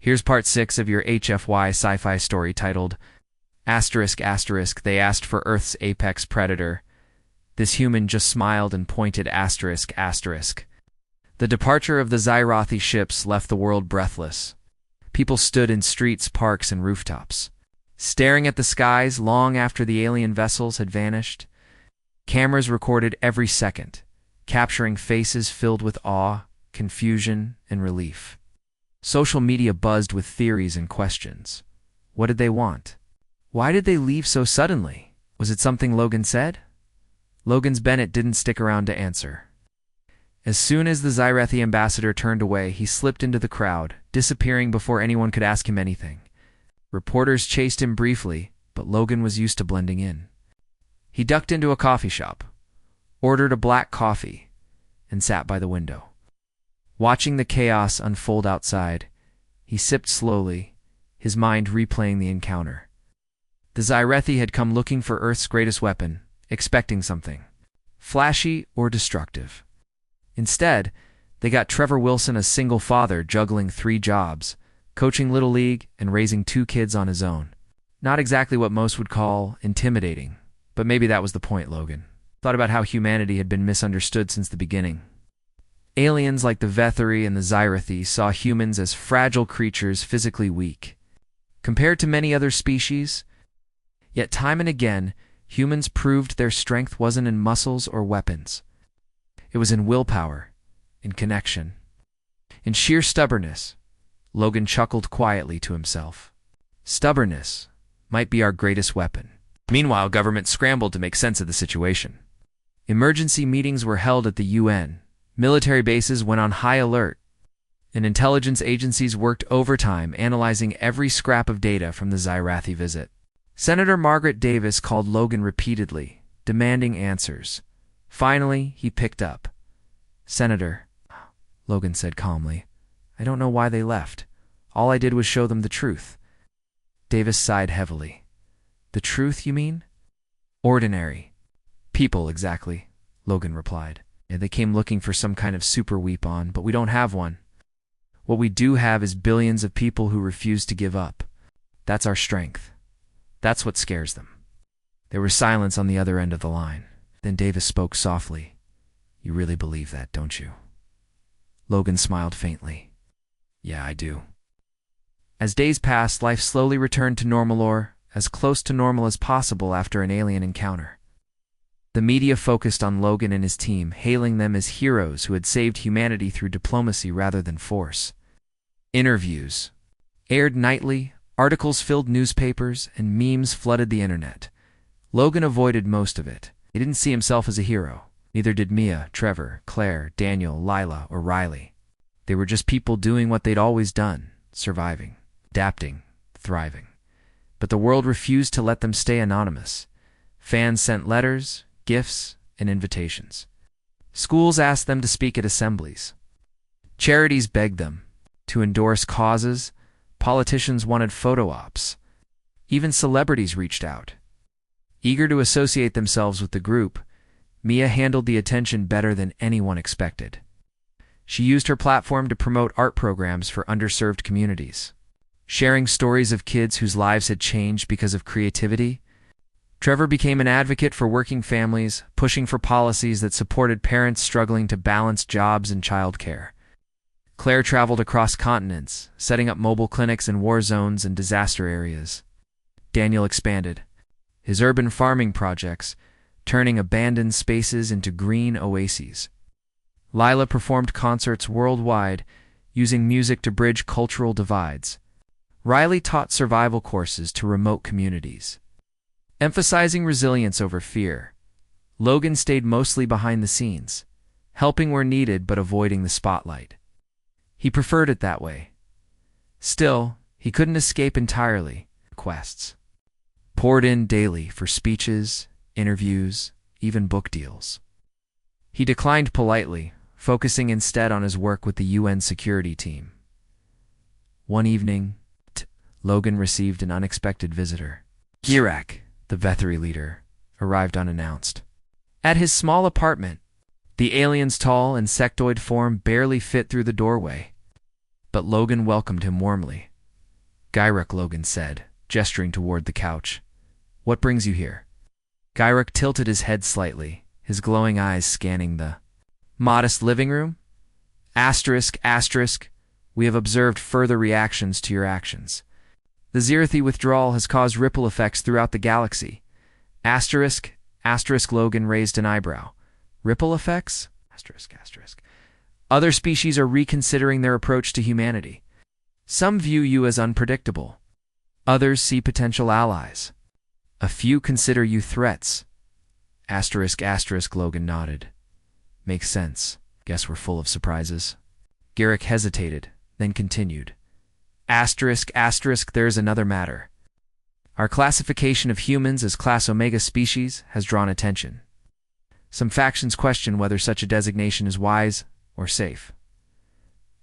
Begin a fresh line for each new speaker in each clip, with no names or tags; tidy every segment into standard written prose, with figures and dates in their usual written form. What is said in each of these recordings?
Here's part 6 of your HFY Sci-Fi story titled Asterisk Asterisk They Asked for Earth's Apex Predator. This human just smiled and pointed asterisk asterisk. The departure of the Xyrothi ships left the world breathless. People stood in streets, parks, and rooftops, staring at the skies long after the alien vessels had vanished. Cameras recorded every second, capturing faces filled with awe, confusion, and relief. Social media buzzed with theories and questions. What did they want? Why did they leave so suddenly? Was it something Logan said? Logan's Bennett didn't stick around to answer. As soon as the Xyrothi ambassador turned away, he slipped into the crowd, disappearing before anyone could ask him anything. Reporters chased him briefly, but Logan was used to blending in. He ducked into a coffee shop, ordered a black coffee, and sat by the window. Watching the chaos unfold outside, he sipped slowly, his mind replaying the encounter. The Xyrothi had come looking for Earth's greatest weapon, expecting something flashy or destructive. Instead, they got Trevor Wilson, a single father juggling 3 jobs, coaching Little League and raising 2 kids on his own. Not exactly what most would call intimidating, but maybe that was the point. Logan thought about how humanity had been misunderstood since the beginning. Aliens like the Vetheri and the Xyrothi saw humans as fragile creatures, physically weak, compared to many other species. Yet time and again, humans proved their strength wasn't in muscles or weapons. It was in willpower, in connection, in sheer stubbornness. Logan chuckled quietly to himself. Stubbornness might be our greatest weapon. Meanwhile, government scrambled to make sense of the situation. Emergency meetings were held at the UN. Military bases went on high alert, and intelligence agencies worked overtime analyzing every scrap of data from the Xyrothi visit. Senator Margaret Davis called Logan repeatedly, demanding answers. Finally, he picked up. "Senator," Logan said calmly, "I don't know why they left. All I did was show them the truth." Davis sighed heavily. "The truth, you mean?" "Ordinary people, exactly," Logan replied. "They came looking for some kind of super weapon, but we don't have one. What we do have is billions of people who refuse to give up. That's our strength. That's what scares them." There was silence on the other end of the line. Then Davis spoke softly. "You really believe that, don't you?" Logan smiled faintly. "Yeah, I do." As days passed, life slowly returned to normal, or as close to normal as possible after an alien encounter. The media focused on Logan and his team, hailing them as heroes who had saved humanity through diplomacy rather than force. Interviews aired nightly, articles filled newspapers, and memes flooded the internet. Logan avoided most of it. He didn't see himself as a hero. Neither did Mia, Trevor, Claire, Daniel, Lila, or Riley. They were just people doing what they'd always done, surviving, adapting, thriving. But the world refused to let them stay anonymous. Fans sent letters, gifts, and invitations. Schools asked them to speak at assemblies. Charities begged them to endorse causes. Politicians wanted photo ops. Even celebrities reached out. Eager to associate themselves with the group, Mia handled the attention better than anyone expected. She used her platform to promote art programs for underserved communities, sharing stories of kids whose lives had changed because of creativity. Trevor became an advocate for working families, pushing for policies that supported parents struggling to balance jobs and childcare. Claire traveled across continents, setting up mobile clinics in war zones and disaster areas. Daniel expanded his urban farming projects, turning abandoned spaces into green oases. Lila performed concerts worldwide, using music to bridge cultural divides. Riley taught survival courses to remote communities, emphasizing resilience over fear. Logan stayed mostly behind the scenes, helping where needed but avoiding the spotlight. He preferred it that way. Still, he couldn't escape entirely. Requests poured in daily for speeches, interviews, even book deals. He declined politely, focusing instead on his work with the UN security team. One evening, Logan received an unexpected visitor. Girak, the Vetheri leader, arrived unannounced. At his small apartment, the alien's tall insectoid form barely fit through the doorway. But Logan welcomed him warmly. Gyruk, Logan said, gesturing toward the couch. What brings you here? Gyruk tilted his head slightly, his glowing eyes scanning the modest living room. Asterisk, asterisk, we have observed further reactions to your actions. The Zirathi withdrawal has caused ripple effects throughout the galaxy. Asterisk, asterisk, Logan raised an eyebrow. Ripple effects? Asterisk, asterisk. Other species are reconsidering their approach to humanity. Some view you as unpredictable. Others see potential allies. A few consider you threats. Asterisk, asterisk, Logan nodded. Makes sense. Guess we're full of surprises. Gyruk hesitated, then continued. Asterisk, asterisk, there's another matter. Our classification of humans as Class Omega species has drawn attention. Some factions question whether such a designation is wise or safe.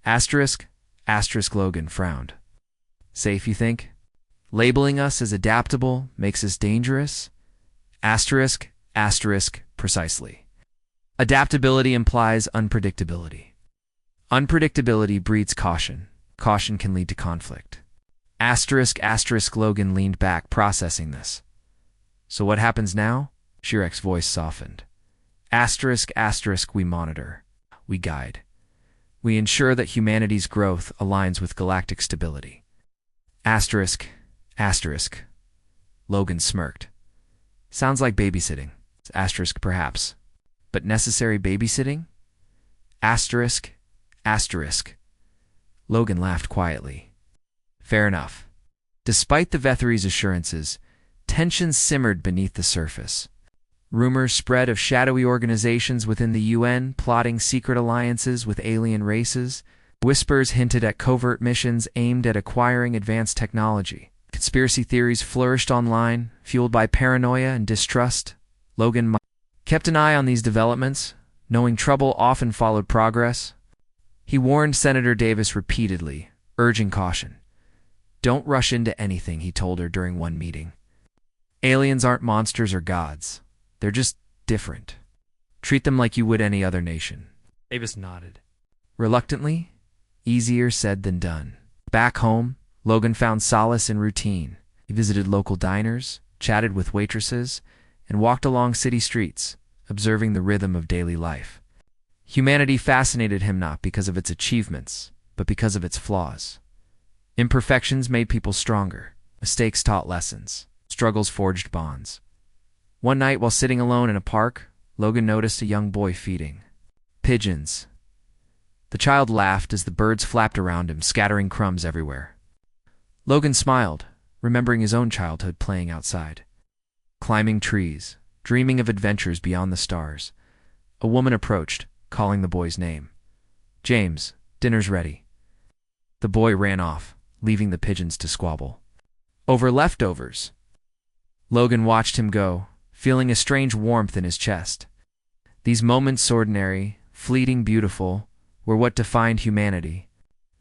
Asterisk, asterisk, Logan frowned. Safe, you think? Labeling us as adaptable makes us dangerous? Asterisk, asterisk, precisely. Adaptability implies unpredictability. Unpredictability breeds caution. Caution can lead to conflict. Asterisk, asterisk, Logan leaned back, processing this. So what happens now? Shirek's voice softened. Asterisk, asterisk, we monitor. We guide. We ensure that humanity's growth aligns with galactic stability. Asterisk, asterisk. Logan smirked. Sounds like babysitting. Asterisk, perhaps. But necessary babysitting? Asterisk, asterisk. Logan laughed quietly. Fair enough. Despite the Vetheri's assurances, tensions simmered beneath the surface. Rumors spread of shadowy organizations within the UN plotting secret alliances with alien races. Whispers hinted at covert missions aimed at acquiring advanced technology. Conspiracy theories flourished online, fueled by paranoia and distrust. Logan kept an eye on these developments, knowing trouble often followed progress. He warned Senator Davis repeatedly, urging caution. Don't rush into anything, he told her during one meeting. Aliens aren't monsters or gods. They're just different. Treat them like you would any other nation. Davis nodded. Reluctantly, easier said than done. Back home, Logan found solace in routine. He visited local diners, chatted with waitresses, and walked along city streets, observing the rhythm of daily life. Humanity fascinated him not because of its achievements, but because of its flaws. Imperfections made people stronger. Mistakes taught lessons. Struggles forged bonds. One night, while sitting alone in a park, Logan noticed a young boy feeding pigeons. The child laughed as the birds flapped around him, scattering crumbs everywhere. Logan smiled, remembering his own childhood playing outside. Climbing trees, dreaming of adventures beyond the stars. A woman approached, calling the boy's name. James, dinner's ready. The boy ran off, leaving the pigeons to squabble over leftovers. Logan watched him go, feeling a strange warmth in his chest. These moments, ordinary, fleeting, beautiful, were what defined humanity.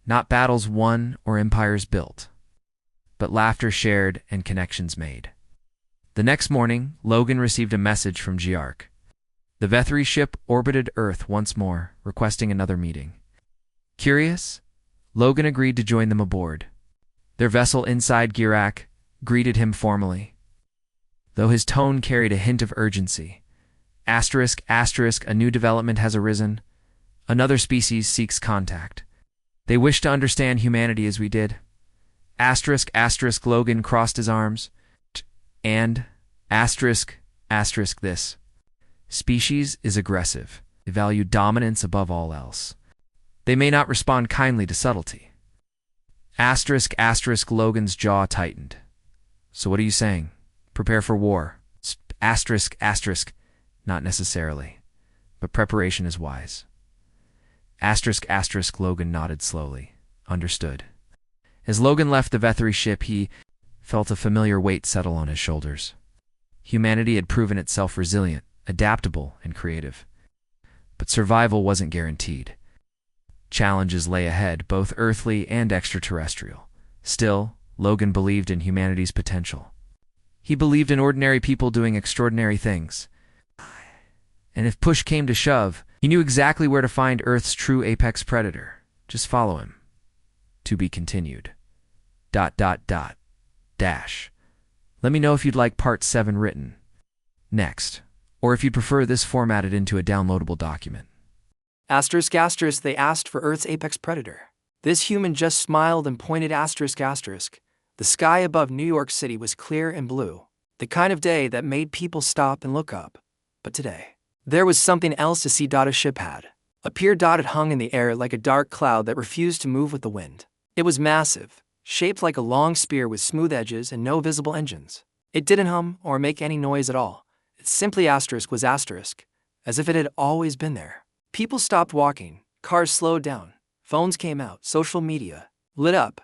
Not battles won or empires built, but laughter shared and connections made. The next morning, Logan received a message from Giark. The Vetheri ship orbited Earth once more, requesting another meeting. Curious, Logan agreed to join them aboard. Their vessel inside Girak greeted him formally, though his tone carried a hint of urgency. Asterisk, asterisk, a new development has arisen. Another species seeks contact. They wish to understand humanity as we did. Asterisk, asterisk, Logan crossed his arms. And, asterisk, asterisk, this species is aggressive. They value dominance above all else. They may not respond kindly to subtlety. Asterisk, asterisk, Logan's jaw tightened. So what are you saying? Prepare for war. Asterisk, asterisk, not necessarily, but preparation is wise. Asterisk, asterisk, Logan nodded slowly. Understood. As Logan left the Vetheri ship, he felt a familiar weight settle on his shoulders. Humanity had proven itself resilient, adaptable, and creative. But survival wasn't guaranteed. Challenges lay ahead, both earthly and extraterrestrial. Still, Logan believed in humanity's potential. He believed in ordinary people doing extraordinary things. And if push came to shove, he knew exactly where to find Earth's true apex predator. Just follow him. To be continued. dot dot dot dash. Let me know if you'd like part 7 written next, or if you'd prefer this formatted into a downloadable document.
Asterisk asterisk, they asked for Earth's apex predator. This human just smiled and pointed asterisk asterisk. The sky above New York City was clear and blue, the kind of day that made people stop and look up. But today, there was something else to see. A ship had appeared. It hung in the air like a dark cloud that refused to move with the wind. It was massive, shaped like a long spear with smooth edges and no visible engines. It didn't hum or make any noise at all. It simply asterisk was asterisk, as if it had always been there. People stopped walking, cars slowed down, phones came out, social media lit up.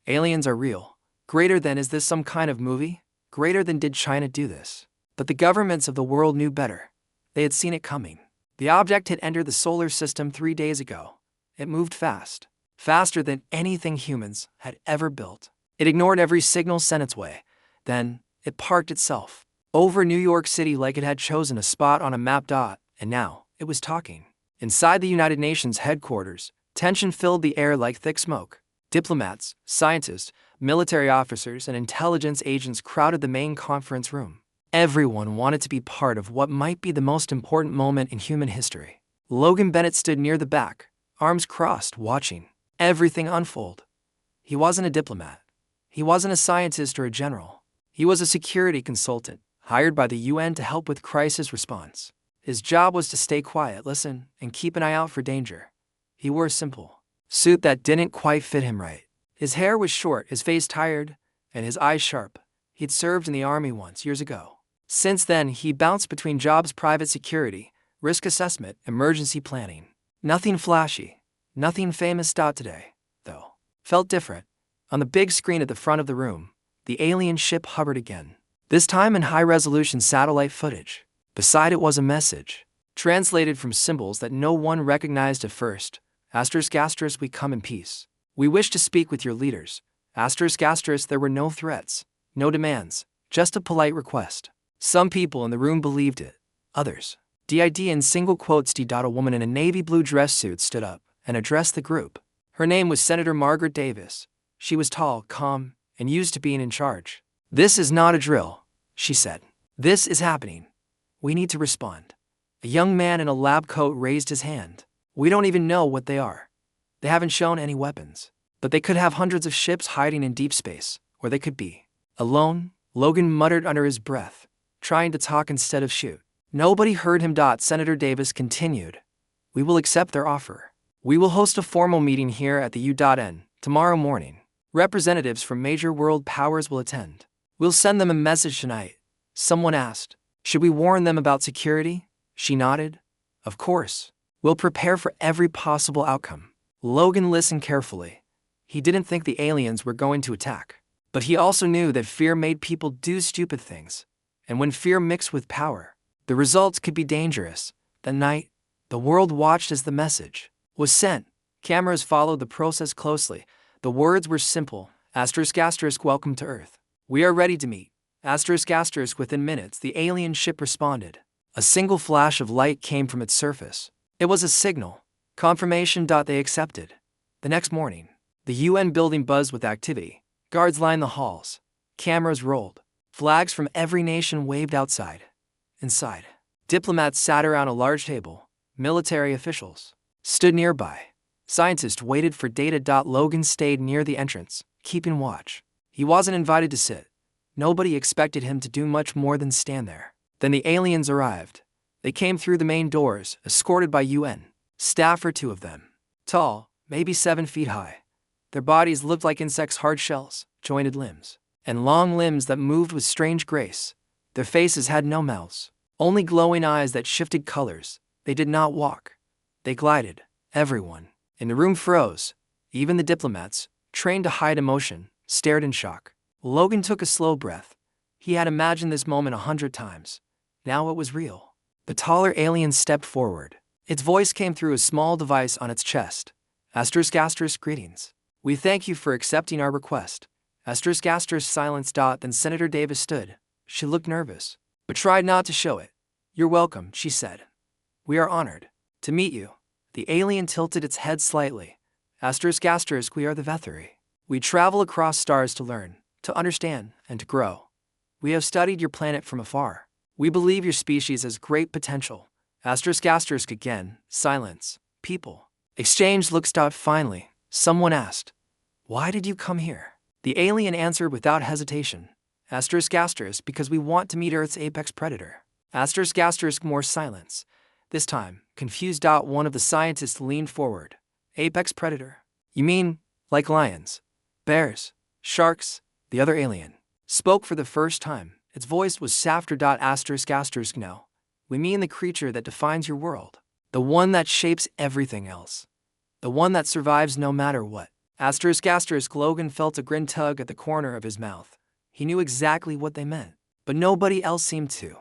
Aliens are real. Greater than, is this some kind of movie? Greater than, did China do this? But the governments of the world knew better. They had seen it coming. The object had entered the solar system 3 days ago. It moved fast. Faster than anything humans had ever built. It ignored every signal sent its way. Then, it parked itself over New York City like it had chosen a spot on a map. And now, it was talking. Inside the United Nations headquarters, tension filled the air like thick smoke. Diplomats, scientists, military officers, and intelligence agents crowded the main conference room. Everyone wanted to be part of what might be the most important moment in human history. Logan Bennett stood near the back, arms crossed, watching everything unfold. He wasn't a diplomat. He wasn't a scientist or a general. He was a security consultant, hired by the UN to help with crisis response. His job was to stay quiet, listen, and keep an eye out for danger. He wore a simple suit that didn't quite fit him right. His hair was short, his face tired, and his eyes sharp. He'd served in the army once, years ago. Since then, he bounced between jobs: private security, risk assessment, emergency planning. Nothing flashy. Nothing famous. Today, though, felt different. On the big screen at the front of the room, the alien ship hovered again, this time in high-resolution satellite footage. Beside it was a message, translated from symbols that no one recognized at first. Asterisk asterisk, we come in peace. We wish to speak with your leaders. Asterisk asterisk, there were no threats, no demands, just a polite request. Some people in the room believed it. Others did. In single quotes, a woman in a navy blue dress suit stood up and addressed the group. Her name was Senator Margaret Davis. She was tall, calm, and used to being in charge. This is not a drill, she said. This is happening. We need to respond. A young man in a lab coat raised his hand. We don't even know what they are. They haven't shown any weapons. But they could have hundreds of ships hiding in deep space, or they could be alone, Logan muttered under his breath, trying to talk instead of shoot. Nobody heard him. Senator Davis continued. We will accept their offer. We will host a formal meeting here at the U.N. tomorrow morning. Representatives from major world powers will attend. We'll send them a message tonight. Someone asked, should we warn them about security? She nodded. Of course. We'll prepare for every possible outcome. Logan listened carefully. He didn't think the aliens were going to attack. But he also knew that fear made people do stupid things. And when fear mixed with power, the results could be dangerous. That night, the world watched as the message was sent. Cameras followed the process closely. The words were simple. Asterisk asterisk, welcome to Earth. We are ready to meet. Asterisk asterisk, within minutes, the alien ship responded. A single flash of light came from its surface. It was a signal. Confirmation. They accepted. The next morning, the UN building buzzed with activity. Guards lined the halls. Cameras rolled. Flags from every nation waved outside. Inside, diplomats sat around a large table. Military officials stood nearby. Scientists waited for data. Logan stayed near the entrance, keeping watch. He wasn't invited to sit. Nobody expected him to do much more than stand there. Then the aliens arrived. They came through the main doors, escorted by UN staff, or 2 of them. Tall, maybe 7 feet high. Their bodies looked like insects' hard shells, jointed limbs, and long limbs that moved with strange grace. Their faces had no mouths, only glowing eyes that shifted colors. They did not walk. They glided. Everyone in the room froze. Even the diplomats, trained to hide emotion, stared in shock. Logan took a slow breath. He had imagined this moment 100 times. Now it was real. The taller alien stepped forward. Its voice came through a small device on its chest. Asterisk asterisk, greetings. We thank you for accepting our request. Asterisk asterisk, silence. Then Senator Davis stood. She looked nervous, but tried not to show it. You're welcome, she said. We are honored to meet you. The alien tilted its head slightly. Asterisk asterisk, we are the Vetheri. We travel across stars to learn, to understand, and to grow. We have studied your planet from afar. We believe your species has great potential. Asterisk again, silence, people. Exchange looks. Finally, someone asked, "Why did you come here?" The alien answered without hesitation. Because we want to meet Earth's apex predator. More silence. This time, confused. One of the scientists leaned forward. Apex predator? You mean, like lions, bears, sharks? The other alien spoke for the first time. Its voice was softer. No. We mean the creature that defines your world. The one that shapes everything else. The one that survives no matter what. Logan felt a grin tug at the corner of his mouth. He knew exactly what they meant, but nobody else seemed to.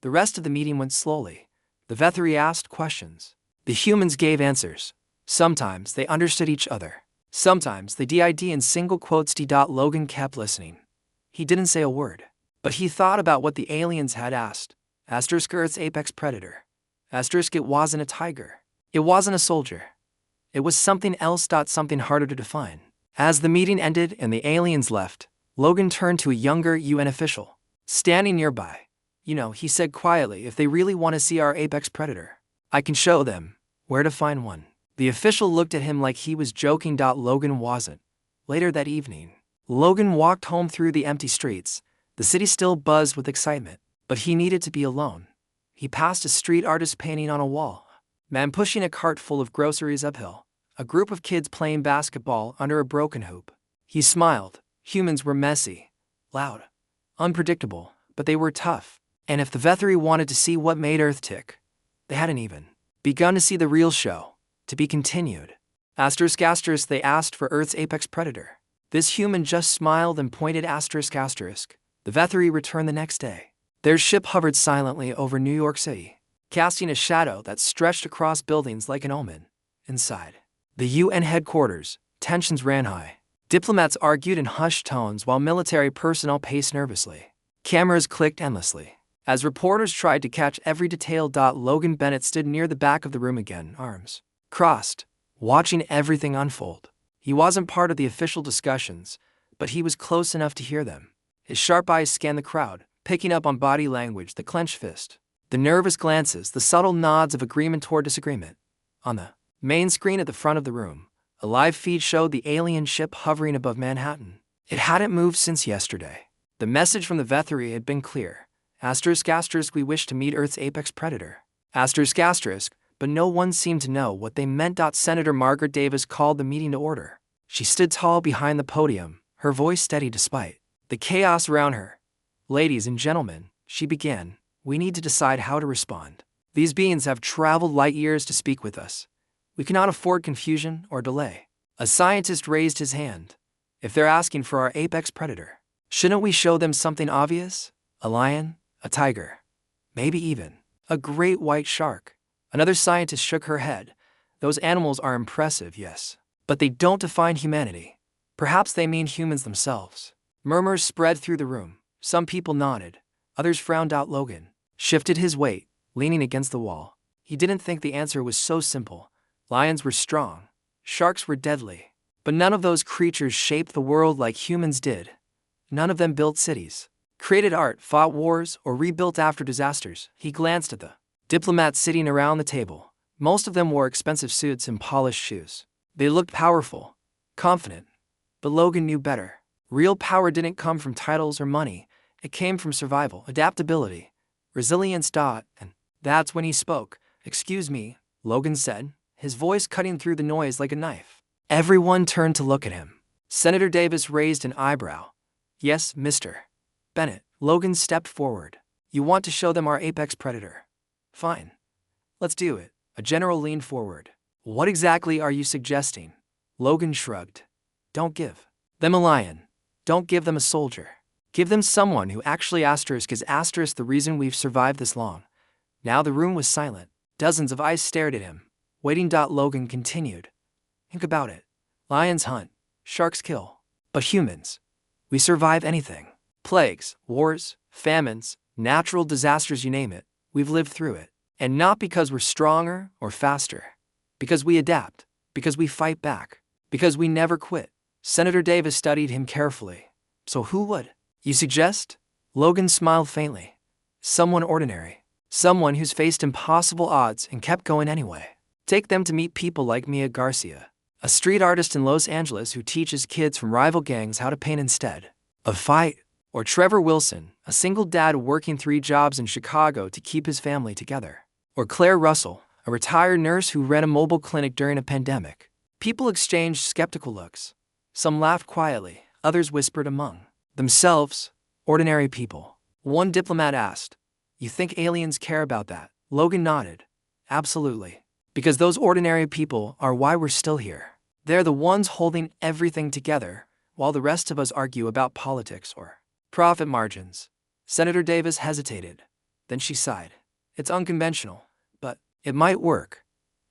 The rest of the meeting went slowly. The Vethri asked questions. The humans gave answers. Sometimes they understood each other. Sometimes they did in single quotes. Logan kept listening. He didn't say a word, but he thought about what the aliens had asked. Earth's apex predator. It wasn't a tiger. It wasn't a soldier. It was something else. Something harder to define. As the meeting ended and the aliens left, Logan turned to a younger UN official standing nearby. He said quietly, if they really want to see our apex predator, I can show them where to find one. The official looked at him like he was joking. Logan wasn't. Later that evening, Logan walked home through the empty streets. The city still buzzed with excitement, but he needed to be alone. He passed a street artist painting on a wall, man pushing a cart full of groceries uphill, a group of kids playing basketball under a broken hoop. He smiled. Humans were messy, loud, unpredictable, but they were tough. And if the Vethri wanted to see what made Earth tick, they hadn't even begun to see the real show. To be continued. They asked for Earth's apex predator. This human just smiled and pointed. The Vethri returned the next day. Their ship hovered silently over New York City, casting a shadow that stretched across buildings like an omen. Inside the UN headquarters, tensions ran high. Diplomats argued in hushed tones while military personnel paced nervously. Cameras clicked endlessly as reporters tried to catch every detail. Logan Bennett stood near the back of the room again, arms crossed, watching everything unfold. He wasn't part of the official discussions, but he was close enough to hear them. His sharp eyes scanned the crowd, picking up on body language, the clenched fist, the nervous glances, the subtle nods of agreement toward disagreement. On the main screen at the front of the room, a live feed showed the alien ship hovering above Manhattan. It hadn't moved since yesterday. The message from the Vethri had been clear. We wish to meet Earth's apex predator. But no one seemed to know what they meant. Senator Margaret Davis called the meeting to order. She stood tall behind the podium, her voice steady despite the chaos around her. Ladies and gentlemen, she began, we need to decide how to respond. These beings have traveled light years to speak with us. We cannot afford confusion or delay. A scientist raised his hand. If they're asking for our apex predator, shouldn't we show them something obvious? A lion, a tiger, maybe even a great white shark. Another scientist shook her head. Those animals are impressive, yes, but they don't define humanity. Perhaps they mean humans themselves. Murmurs spread through the room. Some people nodded. Others frowned. Logan shifted his weight, leaning against the wall. He didn't think the answer was so simple. Lions were strong. Sharks were deadly. But none of those creatures shaped the world like humans did. None of them built cities, created art, fought wars, or rebuilt after disasters. He glanced at the diplomats sitting around the table. Most of them wore expensive suits and polished shoes. They looked powerful, confident. But Logan knew better. Real power didn't come from titles or money. It came from survival, adaptability, resilience. And that's when he spoke. Excuse me, Logan said, his voice cutting through the noise like a knife. Everyone turned to look at him. Senator Davis raised an eyebrow. Yes, Mr. Bennett. Logan stepped forward. You want to show them our apex predator? Fine. Let's do it. A general leaned forward. What exactly are you suggesting? Logan shrugged. Don't give them a lion. Don't give them a soldier. Give them someone who actually is the reason we've survived this long. Now the room was silent. Dozens of eyes stared at him, waiting. Logan continued. Think about it. Lions hunt. Sharks kill. But humans, we survive anything. Plagues, wars, famines, natural disasters, you name it. We've lived through it. And not because we're stronger or faster. Because we adapt. Because we fight back. Because we never quit. Senator Davis studied him carefully. So who would you suggest? Logan smiled faintly. Someone ordinary. Someone who's faced impossible odds and kept going anyway. Take them to meet people like Mia Garcia, a street artist in Los Angeles who teaches kids from rival gangs how to paint instead of fight. Or Trevor Wilson, a single dad working 3 jobs in Chicago to keep his family together. Or Claire Russell, a retired nurse who ran a mobile clinic during a pandemic. People exchanged skeptical looks. Some laughed quietly, others whispered among themselves. Ordinary people. One diplomat asked, "You think aliens care about that?" Logan nodded. "Absolutely. Because those ordinary people are why we're still here. They're the ones holding everything together, while the rest of us argue about politics or profit margins." Senator Davis hesitated. Then she sighed. "It's unconventional, but it might work."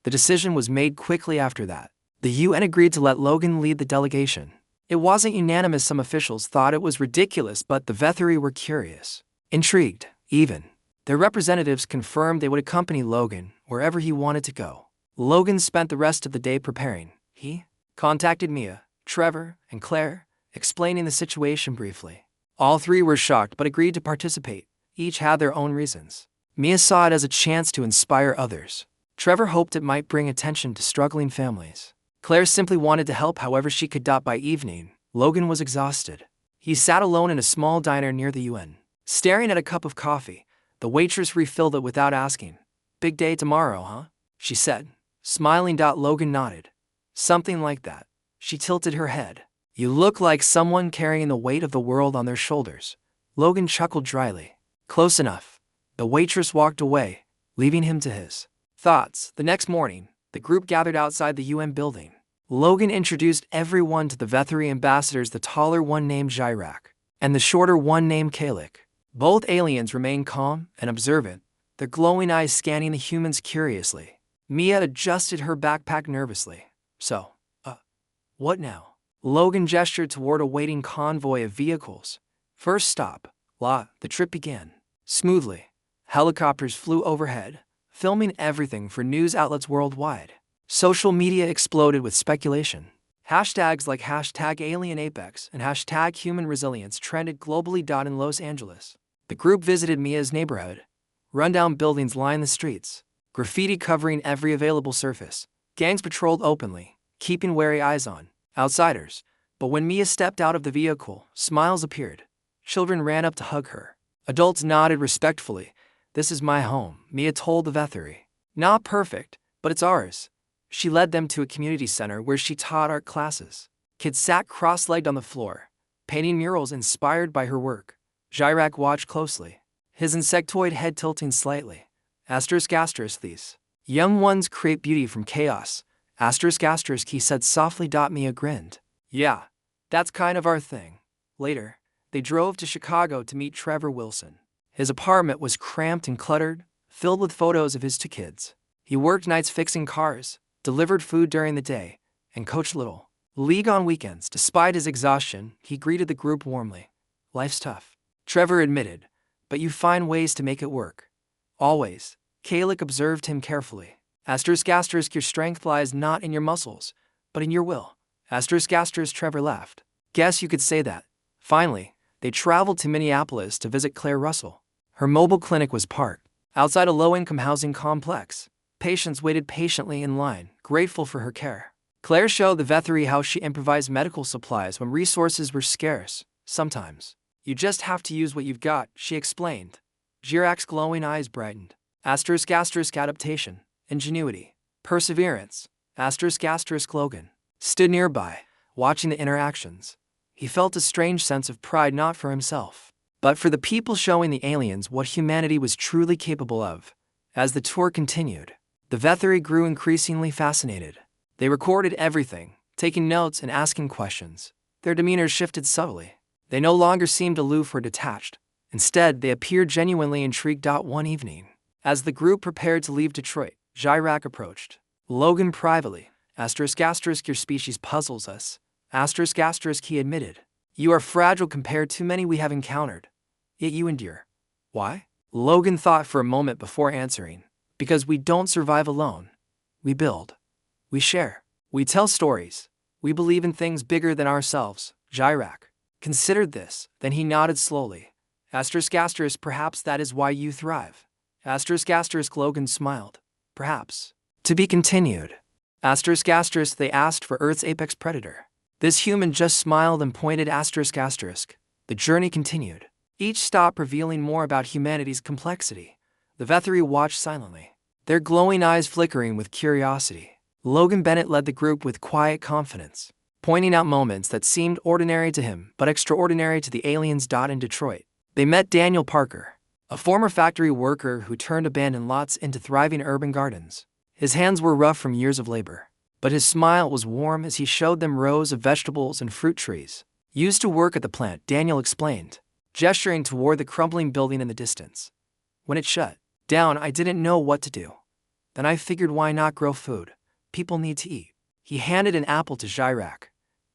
The decision was made quickly after that. The UN agreed to let Logan lead the delegation. It wasn't unanimous. Some officials thought it was ridiculous, but the Vetheri were curious, intrigued, even. Their representatives confirmed they would accompany Logan wherever he wanted to go. Logan spent the rest of the day preparing. He contacted Mia, Trevor, and Claire, explaining the situation briefly. All 3 were shocked but agreed to participate. Each had their own reasons. Mia saw it as a chance to inspire others. Trevor hoped it might bring attention to struggling families. Claire simply wanted to help however she could. By evening, Logan was exhausted. He sat alone in a small diner near the UN, staring at a cup of coffee. The waitress refilled it without asking. "Big day tomorrow, huh?" she said, smiling. Logan nodded. "Something like that." She tilted her head. "You look like someone carrying the weight of the world on their shoulders." Logan chuckled dryly. "Close enough." The waitress walked away, leaving him to his thoughts. The next morning, the group gathered outside the UN building. Logan introduced everyone to the Vetheri ambassadors, the taller one named Jairak, and the shorter one named Kalik. Both aliens remained calm and observant, their glowing eyes scanning the humans curiously. Mia adjusted her backpack nervously. "So, what now?" Logan gestured toward a waiting convoy of vehicles. "First stop, the trip began smoothly. Helicopters flew overhead, filming everything for news outlets worldwide. Social media exploded with speculation. Hashtags like #AlienApex and #HumanResilience trended globally. In Los Angeles, the group visited Mia's neighborhood. Rundown buildings lined the streets, graffiti covering every available surface. Gangs patrolled openly, keeping wary eyes on outsiders. But when Mia stepped out of the vehicle, smiles appeared. Children ran up to hug her. Adults nodded respectfully. "This is my home," Mia told the Vetheri. "Not perfect, but it's ours." She led them to a community center where she taught art classes. Kids sat cross-legged on the floor, painting murals inspired by her work. Jairak watched closely, his insectoid head tilting slightly. These young ones create beauty from chaos. He said softly. Mia grinned. "Yeah, that's kind of our thing." Later, they drove to Chicago to meet Trevor Wilson. His apartment was cramped and cluttered, filled with photos of his 2 kids. He worked nights fixing cars, delivered food during the day, and coached Little League on weekends. Despite his exhaustion, he greeted the group warmly. "Life's tough," Trevor admitted, "but you find ways to make it work." "Always." Kalik observed him carefully. Your strength lies not in your muscles, but in your will." Trevor laughed. "Guess you could say that." Finally, they traveled to Minneapolis to visit Claire Russell. Her mobile clinic was parked outside a low-income housing complex. Patients waited patiently in line, grateful for her care. Claire showed the Vetheri how she improvised medical supplies when resources were scarce. "Sometimes, you just have to use what you've got," she explained. Jirak's glowing eyes brightened. Adaptation, ingenuity, perseverance. Logan stood nearby, watching the interactions. He felt a strange sense of pride, not for himself, but for the people, showing the aliens what humanity was truly capable of. As the tour continued, the Vetheri grew increasingly fascinated. They recorded everything, taking notes and asking questions. Their demeanor shifted subtly. They no longer seemed aloof or detached. Instead, they appeared genuinely intrigued. One evening, as the group prepared to leave Detroit, Jairak approached Logan privately. Your species puzzles us. He admitted. "You are fragile compared to many we have encountered. Yet you endure." "Why?" Logan thought for a moment before answering. "Because we don't survive alone. We build. We share. We tell stories. We believe in things bigger than ourselves. Gyrak considered this, then he nodded slowly. Perhaps that is why you thrive. Logan smiled. Perhaps. To be continued. They asked for Earth's apex predator. This human just smiled and pointed ***. The journey continued. Each stop revealing more about humanity's complexity. The Vetheri watched silently, their glowing eyes flickering with curiosity. Logan Bennett led the group with quiet confidence, pointing out moments that seemed ordinary to him but extraordinary to the aliens. In Detroit, they met Daniel Parker, a former factory worker who turned abandoned lots into thriving urban gardens. His hands were rough from years of labor, but his smile was warm as he showed them rows of vegetables and fruit trees. Used to work at the plant, Daniel explained, gesturing toward the crumbling building in the distance. When it shut down, I didn't know what to do. Then I figured, why not grow food? People need to eat. He handed an apple to Gyrak.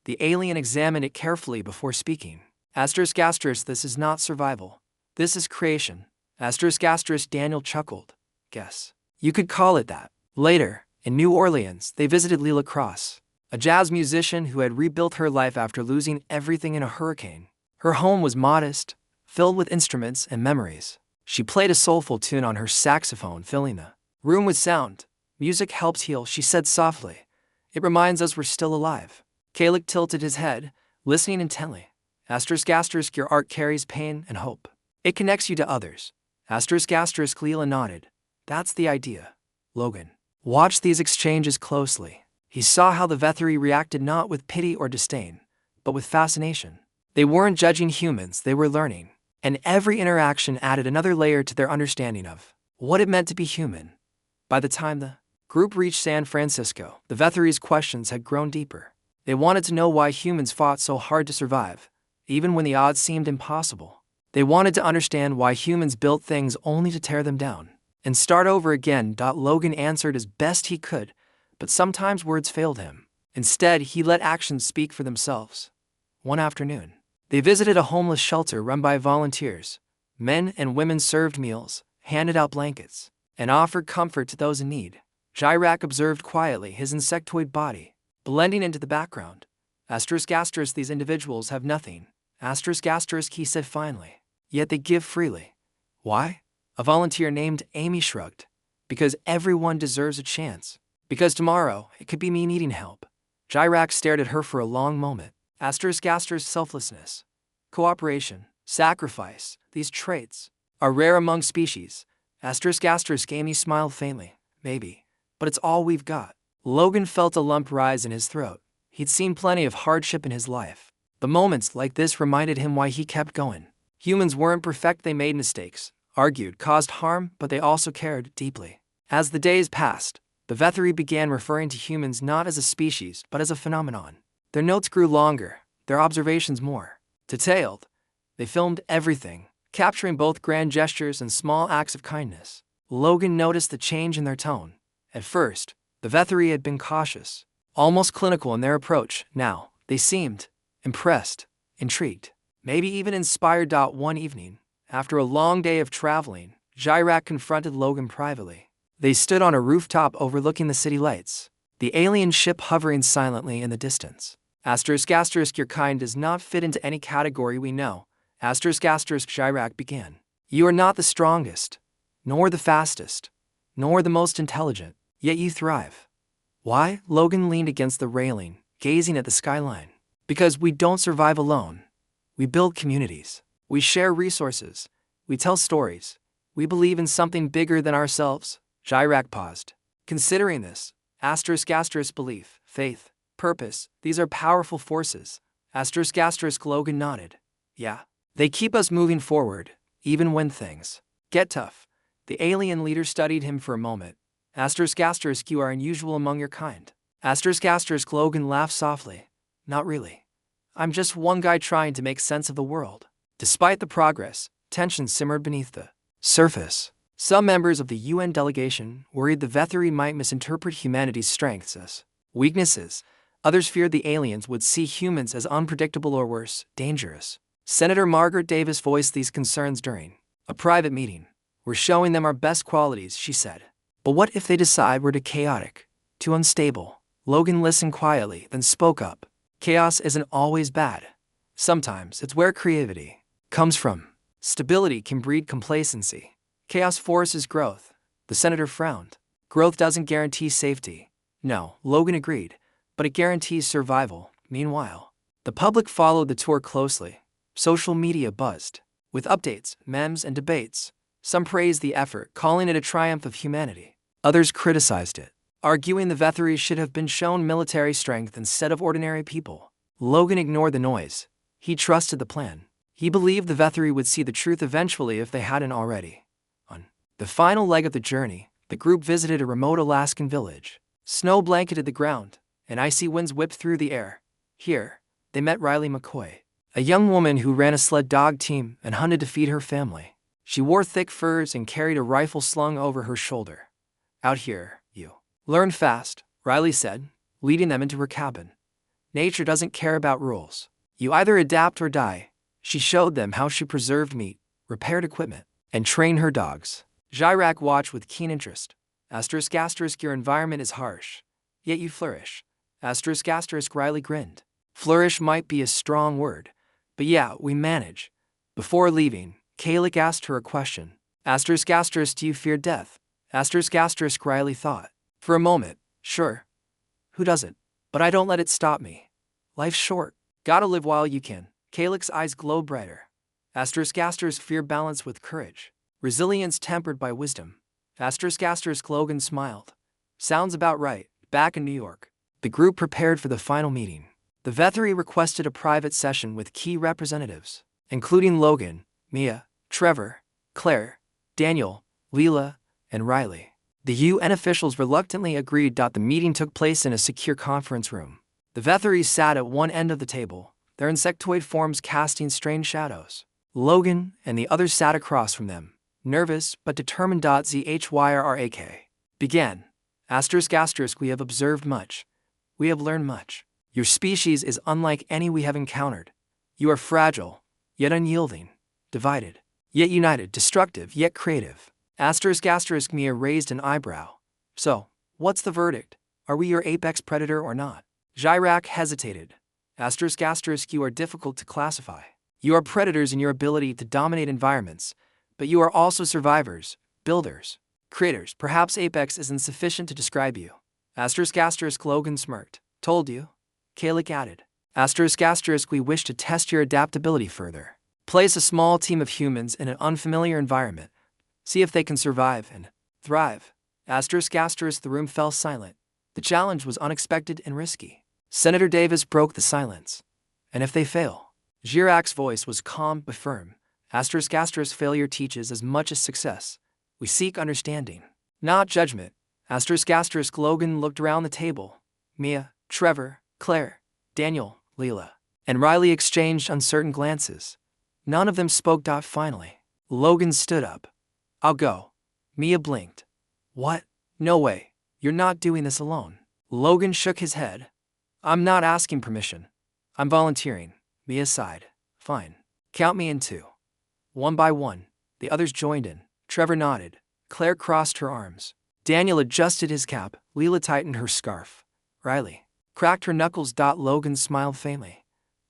The alien examined it carefully before speaking. This is not survival. This is creation. Daniel chuckled. Guess you could call it that. Later, in New Orleans, they visited Leela Cross, a jazz musician who had rebuilt her life after losing everything in a hurricane. Her home was modest, filled with instruments and memories. She played a soulful tune on her saxophone, filling the room with sound. Music helps heal, she said softly. It reminds us we're still alive. Kalik tilted his head, listening intently. Your art carries pain and hope. It connects you to others. Leela nodded. That's the idea. Logan watched these exchanges closely. He saw how the Vetheri reacted not with pity or disdain, but with fascination. They weren't judging humans, they were learning. And every interaction added another layer to their understanding of what it meant to be human. By the time the group reached San Francisco, the Vetheri's questions had grown deeper. They wanted to know why humans fought so hard to survive, even when the odds seemed impossible. They wanted to understand why humans built things only to tear them down and start over again. Logan answered as best he could, but sometimes words failed him. Instead, he let actions speak for themselves. One afternoon, they visited a homeless shelter run by volunteers. Men and women served meals, handed out blankets, and offered comfort to those in need. Gyrak observed quietly, his insectoid body blending into the background. These individuals have nothing. He said finally. Yet they give freely. Why? A volunteer named Amy shrugged. Because everyone deserves a chance. Because tomorrow, it could be me needing help. Gyrak stared at her for a long moment. Selflessness, cooperation, sacrifice, these traits are rare among species. Amy smiled faintly. Maybe. But it's all we've got. Logan felt a lump rise in his throat. He'd seen plenty of hardship in his life. The moments like this reminded him why he kept going. Humans weren't perfect, they made mistakes, argued, caused harm, but they also cared deeply. As the days passed, the Vetheri began referring to humans not as a species, but as a phenomenon. Their notes grew longer, their observations more detailed. They filmed everything, capturing both grand gestures and small acts of kindness. Logan noticed the change in their tone. At first, the Vetheri had been cautious, almost clinical in their approach. Now, they seemed impressed, intrigued, maybe even inspired. One evening, after a long day of traveling, Gyrak confronted Logan privately. They stood on a rooftop overlooking the city lights, the alien ship hovering silently in the distance. Your kind does not fit into any category we know. Gyrak began. You are not the strongest, nor the fastest, nor the most intelligent, yet you thrive. Why? Logan leaned against the railing, gazing at the skyline. Because we don't survive alone. We build communities. We share resources. We tell stories. We believe in something bigger than ourselves. Gyrak paused. Considering this, belief, faith, purpose, these are powerful forces. Logan nodded. Yeah. They keep us moving forward, even when things get tough. The alien leader studied him for a moment. You are unusual among your kind. Logan laughed softly. Not really. I'm just one guy trying to make sense of the world. Despite the progress, tension simmered beneath the surface. Some members of the UN delegation worried the Vetheri might misinterpret humanity's strengths as weaknesses. Others feared the aliens would see humans as unpredictable or worse, dangerous. Senator Margaret Davis voiced these concerns during a private meeting. We're showing them our best qualities, she said. But what if they decide we're too chaotic, too unstable? Logan listened quietly, then spoke up. Chaos isn't always bad. Sometimes it's where creativity comes from. Stability can breed complacency. Chaos forces growth. The senator frowned. Growth doesn't guarantee safety. No, Logan agreed, but it guarantees survival. Meanwhile, the public followed the tour closely. Social media buzzed with updates, memes, and debates. Some praised the effort, calling it a triumph of humanity. Others criticized it, arguing the Vetheries should have been shown military strength instead of ordinary people. Logan ignored the noise. He trusted the plan. He believed the Vetherie would see the truth eventually if they hadn't already. On the final leg of the journey, the group visited a remote Alaskan village. Snow blanketed the ground, and icy winds whipped through the air. Here, they met Riley McCoy, a young woman who ran a sled dog team and hunted to feed her family. She wore thick furs and carried a rifle slung over her shoulder. Out here, you learn fast, Riley said, leading them into her cabin. Nature doesn't care about rules. You either adapt or die. She showed them how she preserved meat, repaired equipment, and trained her dogs. Jirac watched with keen interest. Your environment is harsh, yet you flourish. Riley grinned. Flourish might be a strong word, but yeah, we manage. Before leaving, Kalik asked her a question. Do you fear death? Riley thought. For a moment, sure. Who doesn't? But I don't let it stop me. Life's short. Gotta live while you can. Kalik's eyes glowed brighter. Fear balanced with courage. Resilience tempered by wisdom. Logan smiled. Sounds about right. Back in New York, the group prepared for the final meeting. The Vetherie requested a private session with key representatives, including Logan, Mia, Trevor, Claire, Daniel, Leela, and Riley. The UN officials reluctantly agreed. The meeting took place in a secure conference room. The Vetheries sat at one end of the table, their insectoid forms casting strange shadows. Logan and the others sat across from them, nervous but determined. ZHYRRAK began. We have observed much. We have learned much. Your species is unlike any we have encountered. You are fragile, yet unyielding, divided, yet united, destructive, yet creative. Mia raised an eyebrow. So, what's the verdict? Are we your apex predator or not? Jirac hesitated. You are difficult to classify. You are predators in your ability to dominate environments, but you are also survivors, builders, creators. Perhaps apex isn't sufficient to describe you. Logan smirked. Told you. Kalik added. We wish to test your adaptability further. Place a small team of humans in an unfamiliar environment. See if they can survive and thrive. The room fell silent. The challenge was unexpected and risky. Senator Davis broke the silence. And if they fail? Jirac's voice was calm but firm. Failure teaches as much as success. We seek understanding, not judgment. Logan looked around the table. Mia, Trevor, Claire, Daniel, Leela, and Riley exchanged uncertain glances. None of them spoke. Finally, Logan stood up. I'll go. Mia blinked. What? No way. You're not doing this alone. Logan shook his head. I'm not asking permission. I'm volunteering. Mia sighed. Fine. Count me in too. One by one, the others joined in. Trevor nodded. Claire crossed her arms. Daniel adjusted his cap. Leela tightened her scarf. Riley cracked her knuckles. Logan smiled faintly.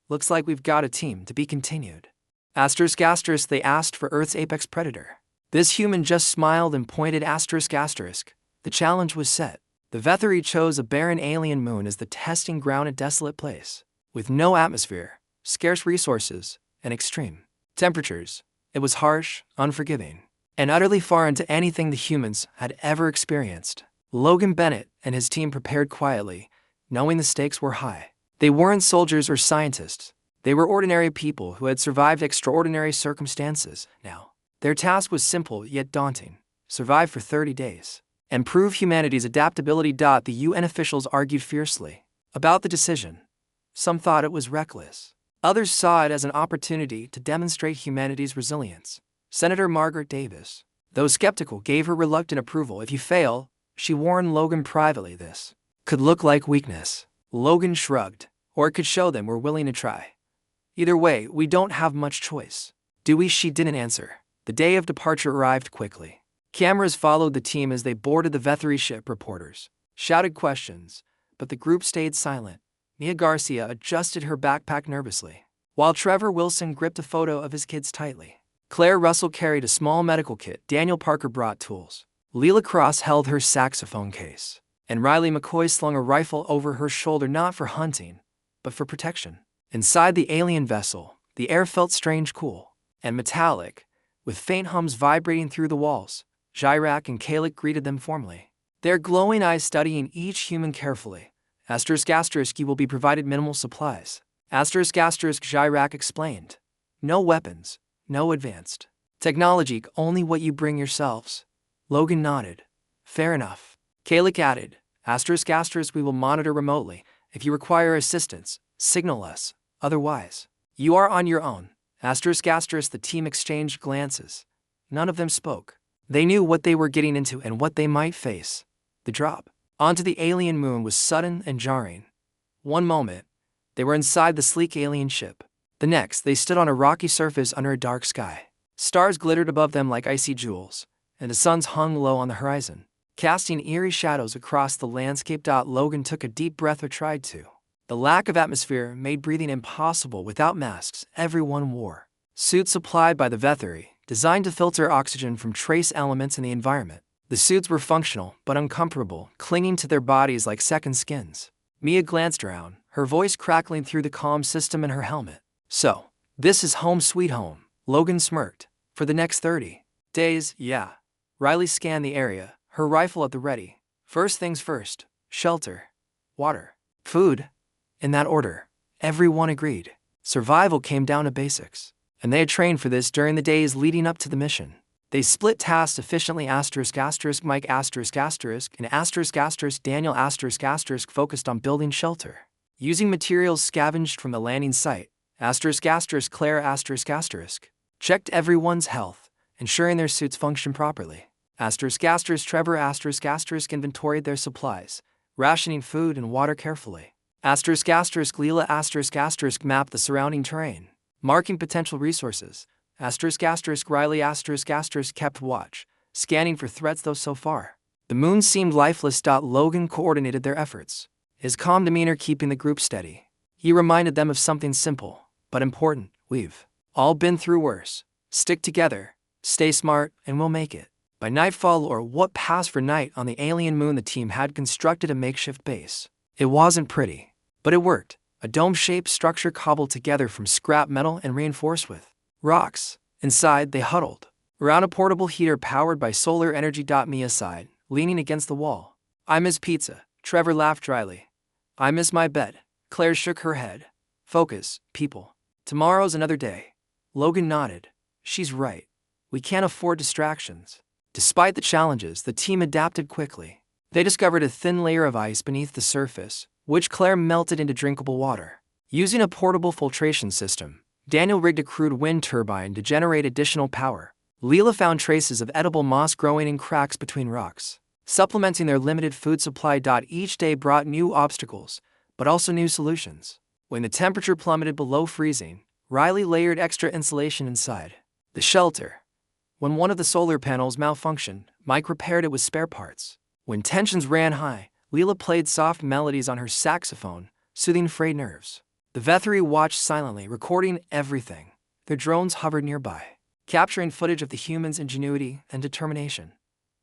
Looks like we've got a team. To be continued. They asked for Earth's apex predator. This human just smiled and pointed. The challenge was set. The Vetherie chose a barren alien moon as the testing ground, a desolate place, with no atmosphere, scarce resources, and extreme temperatures. It was harsh, unforgiving, and utterly foreign to anything the humans had ever experienced. Logan Bennett and his team prepared quietly, knowing the stakes were high. They weren't soldiers or scientists. They were ordinary people who had survived extraordinary circumstances. Now, their task was simple yet daunting. Survive for 30 days. And prove humanity's adaptability. The UN officials argued fiercely about the decision. Some thought it was reckless. Others saw it as an opportunity to demonstrate humanity's resilience. Senator Margaret Davis, though skeptical, gave her reluctant approval. If you fail, she warned Logan privately, this could look like weakness. Logan shrugged. Or it could show them we're willing to try. Either way, we don't have much choice. Do we? She didn't answer. The day of departure arrived quickly. Cameras followed the team as they boarded the Vetherie ship. Reporters shouted questions, but the group stayed silent. Mia Garcia adjusted her backpack nervously, while Trevor Wilson gripped a photo of his kids tightly. Claire Russell carried a small medical kit. Daniel Parker brought tools. Leela Cross held her saxophone case, and Riley McCoy slung a rifle over her shoulder, not for hunting, but for protection. Inside the alien vessel, the air felt strange cool and metallic, with faint hums vibrating through the walls. Jairak and Kalik greeted them formally, their glowing eyes studying each human carefully. You will be provided minimal supplies. Jairak explained. No weapons, no advanced technology, only what you bring yourselves. Logan nodded. Fair enough. Kalik added. We will monitor remotely. If you require assistance, signal us. Otherwise, you are on your own. The team exchanged glances. None of them spoke. They knew what they were getting into and what they might face. The drop onto the alien moon was sudden and jarring. One moment, they were inside the sleek alien ship. The next, they stood on a rocky surface under a dark sky. Stars glittered above them like icy jewels, and the suns hung low on the horizon, casting eerie shadows across the landscape. Logan took a deep breath, or tried to. The lack of atmosphere made breathing impossible without masks everyone wore. Suits supplied by the Vetheri, designed to filter oxygen from trace elements in the environment. The suits were functional but uncomfortable, clinging to their bodies like second skins. Mia glanced around, her voice crackling through the comm system in her helmet. So, this is home sweet home, Logan smirked. For the next 30 days, yeah. Riley scanned the area, her rifle at the ready. First things first, shelter, water, food. In that order, everyone agreed. Survival came down to basics, and they had trained for this during the days leading up to the mission. They split tasks efficiently. Mike and Daniel focused on building shelter, using materials scavenged from the landing site. Claire checked everyone's health, ensuring their suits functioned properly. Trevor inventoried their supplies, rationing food and water carefully. Leela mapped the surrounding terrain, marking potential resources. Riley kept watch, scanning for threats, though so far the moon seemed lifeless. Logan coordinated their efforts, his calm demeanor keeping the group steady. He reminded them of something simple but important. We've all been through worse. Stick together, stay smart, and we'll make it. By nightfall, or what passed for night on the alien moon, the team had constructed a makeshift base. It wasn't pretty, but it worked. A dome-shaped structure cobbled together from scrap metal and reinforced with rocks. Inside, they huddled around a portable heater powered by solar energy. Mia sighed, leaning against the wall. I miss pizza. Trevor laughed dryly. I miss my bed. Claire shook her head. Focus, people. Tomorrow's another day. Logan nodded. She's right. We can't afford distractions. Despite the challenges, the team adapted quickly. They discovered a thin layer of ice beneath the surface, which Claire melted into drinkable water. Using a portable filtration system, Daniel rigged a crude wind turbine to generate additional power. Leela found traces of edible moss growing in cracks between rocks, supplementing their limited food supply. Each day brought new obstacles, but also new solutions. When the temperature plummeted below freezing, Riley layered extra insulation inside the shelter. When one of the solar panels malfunctioned, Mike repaired it with spare parts. When tensions ran high, Leela played soft melodies on her saxophone, soothing frayed nerves. The Vetheri watched silently, recording everything. Their drones hovered nearby, capturing footage of the humans' ingenuity and determination.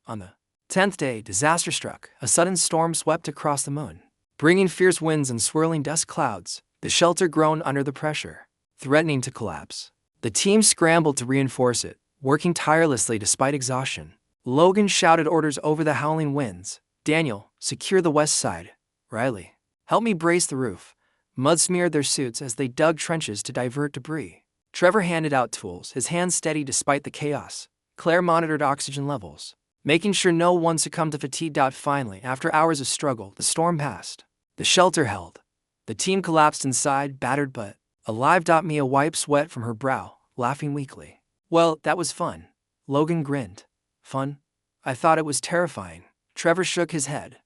On the 10th day, disaster struck. A sudden storm swept across the moon, bringing fierce winds and swirling dust clouds. The shelter groaned under the pressure, threatening to collapse. The team scrambled to reinforce it, working tirelessly despite exhaustion. Logan shouted orders over the howling winds. Daniel, secure the west side. Riley, help me brace the roof. Mud smeared their suits as they dug trenches to divert debris. Trevor handed out tools, his hands steady despite the chaos. Claire monitored oxygen levels, making sure no one succumbed to fatigue. Finally, after hours of struggle, the storm passed. The shelter held. The team collapsed inside, battered but alive. Mia wiped sweat from her brow, laughing weakly. Well, that was fun. Logan grinned. Fun? I thought it was terrifying. Trevor shook his head.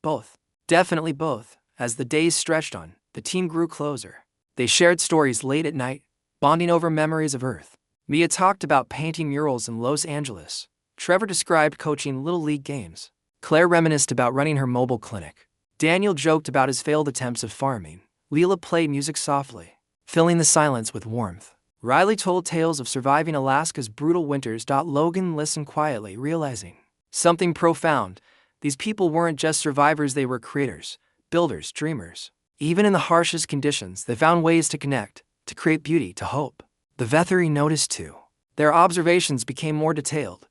Both. Definitely both. As the days stretched on, the team grew closer. They shared stories late at night, bonding over memories of Earth. Mia talked about painting murals in Los Angeles. Trevor described coaching Little League games. Claire reminisced about running her mobile clinic. Daniel joked about his failed attempts of farming. Leela played music softly, filling the silence with warmth. Riley told tales of surviving Alaska's brutal winters. Logan listened quietly, realizing something profound. These people weren't just survivors, they were creators, builders, dreamers. Even in the harshest conditions, they found ways to connect, to create beauty, to hope. The Vetheri noticed too. Their observations became more detailed,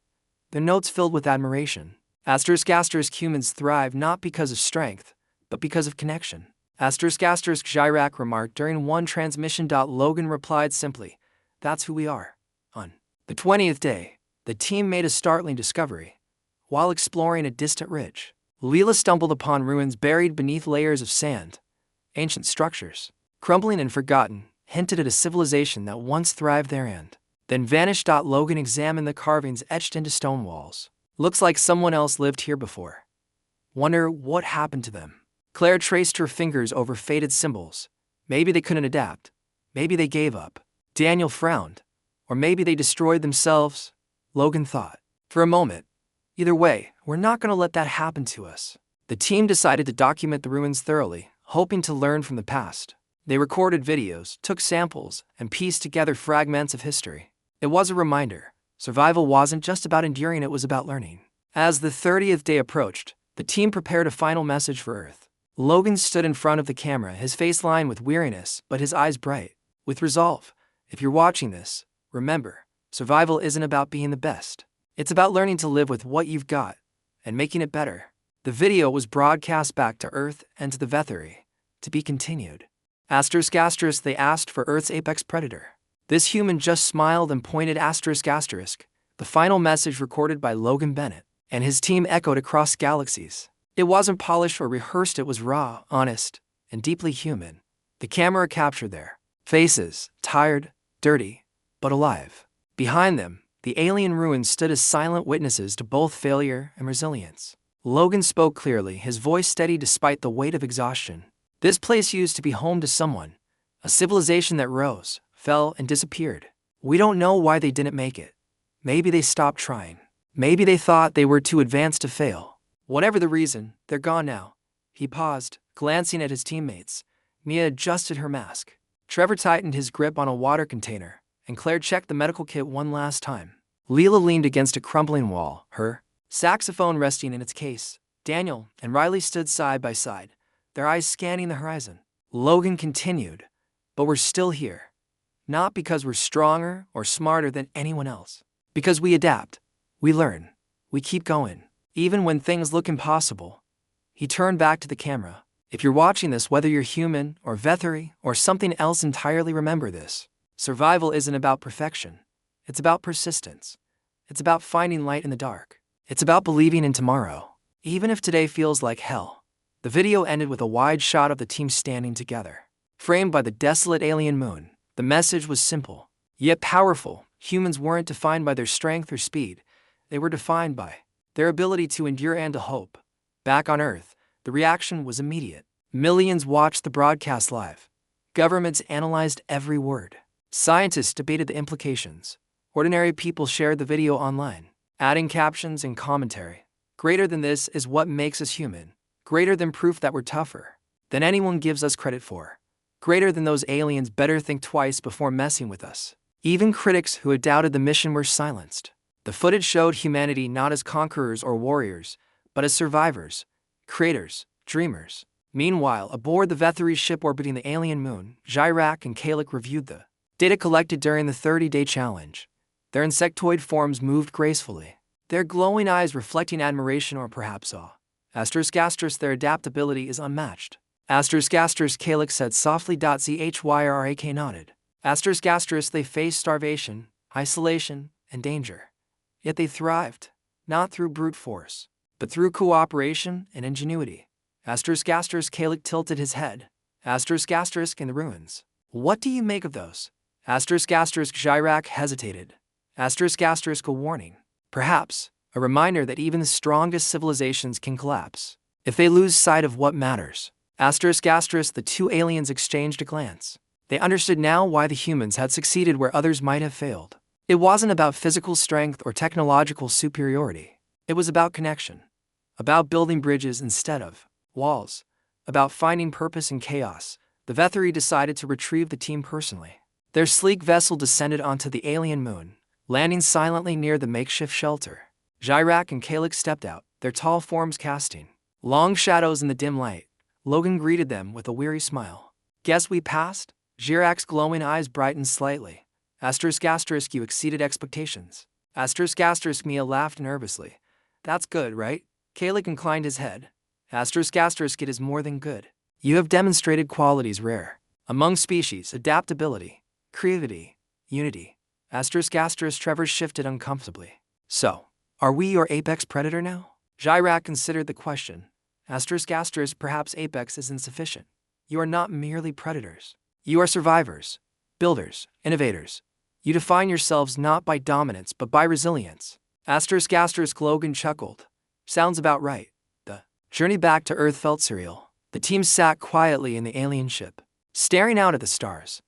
their notes filled with admiration. Humans thrive not because of strength, but because of connection. Gyrak remarked during one transmission. Logan replied simply, "That's who we are." On the 20th day, the team made a startling discovery. While exploring a distant ridge, Leela stumbled upon ruins buried beneath layers of sand. Ancient structures, crumbling and forgotten, hinted at a civilization that once thrived there and then vanished. Logan examined the carvings etched into stone walls. "Looks like someone else lived here before. Wonder what happened to them." Claire traced her fingers over faded symbols. Maybe they couldn't adapt. Maybe they gave up. Daniel frowned. Or maybe they destroyed themselves, Logan thought. For a moment. Either way, we're not going to let that happen to us. The team decided to document the ruins thoroughly, hoping to learn from the past. They recorded videos, took samples, and pieced together fragments of history. It was a reminder. Survival wasn't just about enduring, it was about learning. As the 30th day approached, the team prepared a final message for Earth. Logan stood in front of the camera, his face lined with weariness, but his eyes bright with resolve. If you're watching this, remember, survival isn't about being the best. It's about learning to live with what you've got and making it better. The video was broadcast back to Earth and to the Vetheri. To be continued. They asked for Earth's apex predator. This human just smiled and pointed ***. The final message recorded by Logan Bennett and his team echoed across galaxies. It wasn't polished or rehearsed, it was raw, honest, and deeply human. The camera captured their faces, tired, dirty, but alive. Behind them, the alien ruins stood as silent witnesses to both failure and resilience. Logan spoke clearly, his voice steady despite the weight of exhaustion. This place used to be home to someone, a civilization that rose, fell, and disappeared. We don't know why they didn't make it. Maybe they stopped trying. Maybe they thought they were too advanced to fail. Whatever the reason, they're gone now. He paused, glancing at his teammates. Mia adjusted her mask. Trevor tightened his grip on a water container, and Claire checked the medical kit one last time. Leela leaned against a crumbling wall, her saxophone resting in its case. Daniel and Riley stood side by side, their eyes scanning the horizon. Logan continued, "But we're still here. Not because we're stronger or smarter than anyone else. Because we adapt, we learn, we keep going, even when things look impossible." He turned back to the camera. If you're watching this, whether you're human or Vetheri or something else entirely, remember this. Survival isn't about perfection. It's about persistence. It's about finding light in the dark. It's about believing in tomorrow, even if today feels like hell. The video ended with a wide shot of the team standing together, framed by the desolate alien moon. The message was simple, yet powerful. Humans weren't defined by their strength or speed. They were defined by their ability to endure and to hope. Back on Earth, the reaction was immediate. Millions watched the broadcast live. Governments analyzed every word. Scientists debated the implications. Ordinary people shared the video online, adding captions and commentary. Greater than this is what makes us human. Greater than proof that we're tougher than anyone gives us credit for. Greater than those aliens better think twice before messing with us. Even critics who had doubted the mission were silenced. The footage showed humanity not as conquerors or warriors, but as survivors, creators, dreamers. Meanwhile, aboard the Vetheri ship orbiting the alien moon, Gyrak and Kalik reviewed the data collected during the 30-day challenge. Their insectoid forms moved gracefully, their glowing eyes reflecting admiration or perhaps awe. Their adaptability is unmatched. Kalik said softly. Zhyrak nodded. They faced starvation, isolation, and danger. Yet they thrived, not through brute force, but through cooperation and ingenuity. Kalik tilted his head. In the ruins. What do you make of those? Gyrak hesitated. A warning. Perhaps, a reminder that even the strongest civilizations can collapse if they lose sight of what matters. The two aliens exchanged a glance. They understood now why the humans had succeeded where others might have failed. It wasn't about physical strength or technological superiority. It was about connection. About building bridges instead of walls. about finding purpose in chaos, the Vetheri decided to retrieve the team personally. Their sleek vessel descended onto the alien moon, landing silently near the makeshift shelter. Jirac and Kalik stepped out, their tall forms casting long shadows in the dim light. Logan greeted them with a weary smile. "Guess we passed?" Jirac's glowing eyes brightened slightly. ***, you exceeded expectations. Mia laughed nervously. "That's good, right?" Kalik inclined his head. ***, it is more than good. You have demonstrated qualities rare among species: adaptability, creativity, unity. Trevor shifted uncomfortably. "So, are we your apex predator now?" Jirac considered the question. Perhaps apex is insufficient. You are not merely predators. You are survivors, builders, innovators. You define yourselves not by dominance but by resilience. Logan chuckled. "Sounds about right." The journey back to Earth felt surreal. The team sat quietly in the alien ship, staring out at the stars.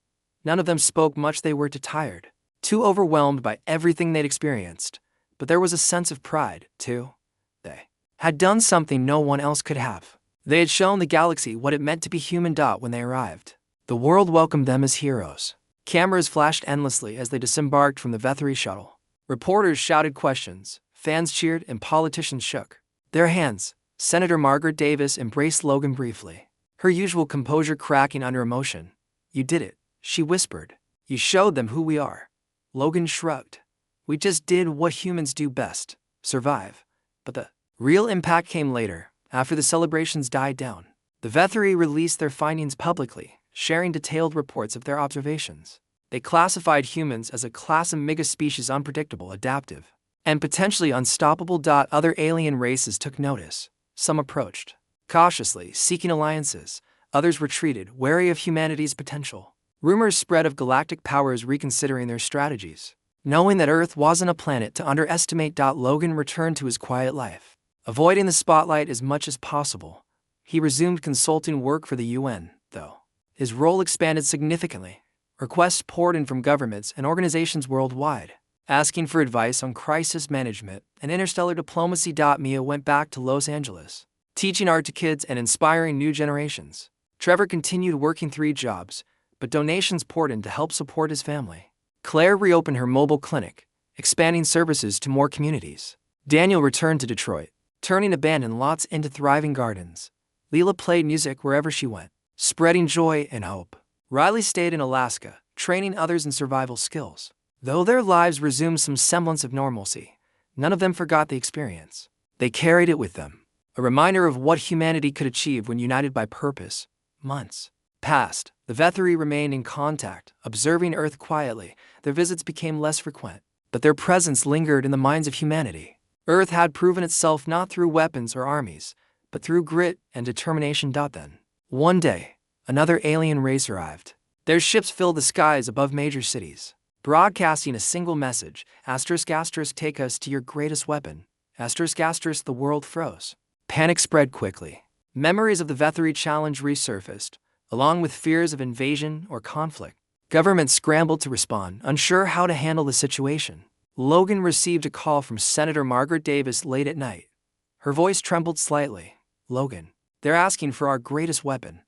None of them spoke much. They were too tired, too overwhelmed by everything they'd experienced. But there was a sense of pride, too. They had done something no one else could have. They had shown the galaxy what it meant to be human. When they arrived, the world welcomed them as heroes. Cameras flashed endlessly as they disembarked from the Vetheri shuttle. Reporters shouted questions, fans cheered, and politicians shook their hands. Senator Margaret Davis embraced Logan briefly, her usual composure cracking under emotion. "You did it," she whispered. "You showed them who we are." Logan shrugged. "We just did what humans do best: survive." But the real impact came later, after the celebrations died down. The Vetheri released their findings publicly, sharing detailed reports of their observations. They classified humans as a class of megaspecies: unpredictable, adaptive, and potentially unstoppable. Other alien races took notice. Some approached cautiously, seeking alliances. Others retreated, wary of humanity's potential. Rumors spread of galactic powers reconsidering their strategies. Knowing that Earth wasn't a planet to underestimate, Logan returned to his quiet life, avoiding the spotlight as much as possible. He resumed consulting work for the UN, though. His role expanded significantly. Requests poured in from governments and organizations worldwide, asking for advice on crisis management and interstellar diplomacy. Mia went back to Los Angeles, teaching art to kids and inspiring new generations. Trevor continued working 3 jobs, but donations poured in to help support his family. Claire reopened her mobile clinic, expanding services to more communities. Daniel returned to Detroit, turning abandoned lots into thriving gardens. Leela played music wherever she went, spreading joy and hope. Riley stayed in Alaska, training others in survival skills. Though their lives resumed some semblance of normalcy, none of them forgot the experience. They carried it with them, a reminder of what humanity could achieve when united by purpose. Months passed. The Vetheri remained in contact, observing Earth quietly. Their visits became less frequent, but their presence lingered in the minds of humanity. Earth had proven itself not through weapons or armies, but through grit and determination. Then, one day, another alien race arrived. Their ships filled the skies above major cities, broadcasting a single message: take us to your greatest weapon. The world froze. Panic spread quickly. Memories of the Vetheri challenge resurfaced, along with fears of invasion or conflict. Governments scrambled to respond, unsure how to handle the situation. Logan received a call from Senator Margaret Davis late at night. Her voice trembled slightly. "Logan, they're asking for our greatest weapon.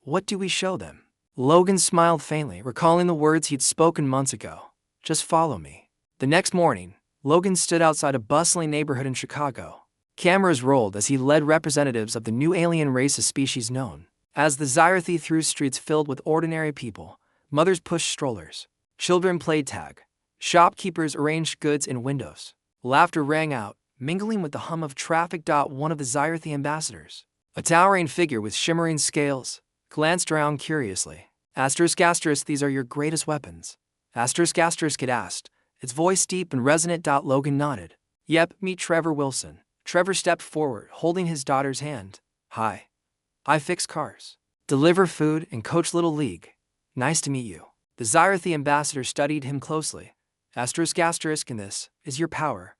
What do we show them?" Logan smiled faintly, recalling the words he'd spoken months ago. "Just follow me." The next morning, Logan stood outside a bustling neighborhood in Chicago. Cameras rolled as he led representatives of the new alien race of species known as the Xyrathi through streets filled with ordinary people. Mothers pushed strollers. Children played tag. Shopkeepers arranged goods in windows. Laughter rang out, mingling with the hum of traffic. One of the Xyrathi ambassadors, a towering figure with shimmering scales, glanced around curiously. These are your greatest weapons?" It asked, its voice deep and resonant. Logan nodded. "Yep, meet Trevor Wilson." Trevor stepped forward, holding his daughter's hand. "Hi. I fix cars, deliver food, and coach Little League. Nice to meet you." The Xyrathi ambassador studied him closely. "And this is your power."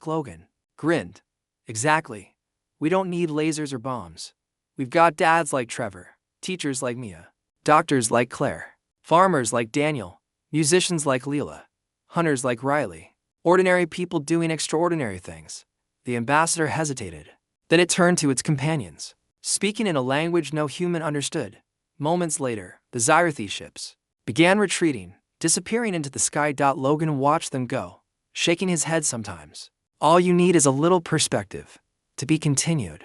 Logan grinned. "Exactly. We don't need lasers or bombs. We've got dads like Trevor, teachers like Mia, doctors like Claire, farmers like Daniel, musicians like Leela, hunters like Riley, ordinary people doing extraordinary things." The ambassador hesitated. Then it turned to its companions. speaking in a language no human understood. Moments later, the Xyrathi ships began retreating, disappearing into the sky. Logan watched them go, shaking his head sometimes. All you need is a little perspective. To be continued.